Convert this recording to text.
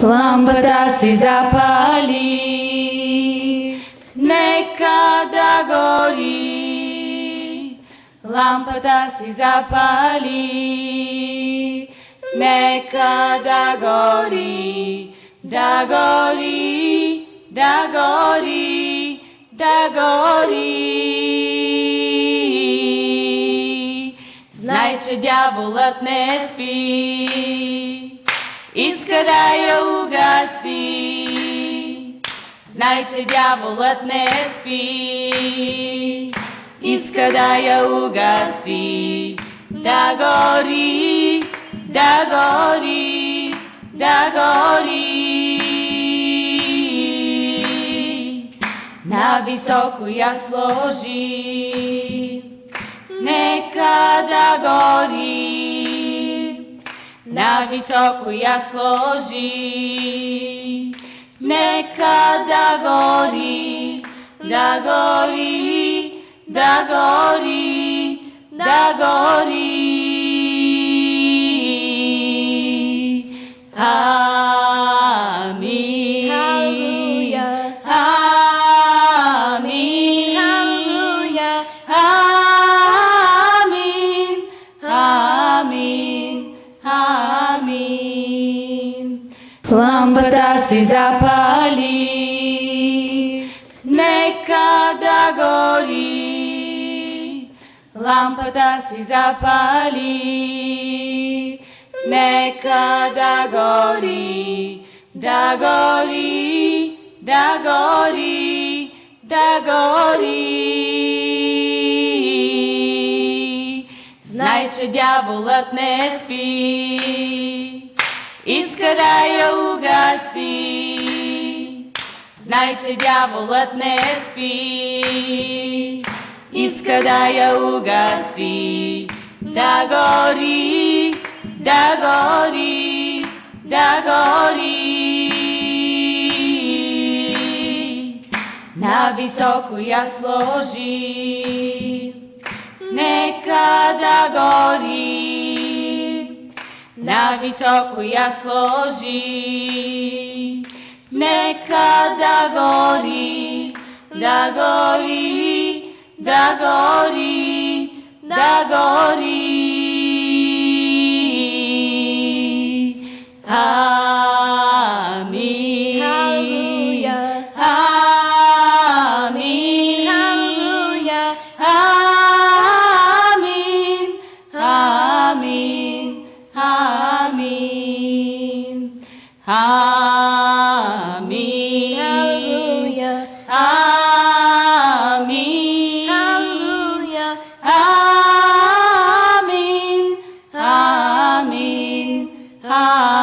Лампата си запали, нека да гори. Лампата си запали, нека да гори, да гори, да гори, да гори. Знай, че дяволът не спи, иска да я угаси. Знай, че дяволът не спи, иска да я угаси. Да гори, да гори, да гори. Нависоко я сложи, нека да гори. Нависоко я сложи, нека да гори, да гори, да гори, да гори. Амин. Халелуја. Амин. Халелуја. Амин. Амин. Амин. Лампата си запали, нека да гори. Лампата си запали, нека да гори, да гори, да гори, да гори. Знай, че дяволът не спи, иска да я угаси. Знай, че дяволът не спи, иска да я угаси. Да гори, да гори, да гори. Нависоко я сложи, нека да гори. Нависоко я сложи, нека да гори, да гори, да гори, да гори. Амин. Халелуја. Амин. Халелуја. Амин. Амин. Амин. Амин. Халелуја. Амин. Халелуја. Амин. Амин. Амин.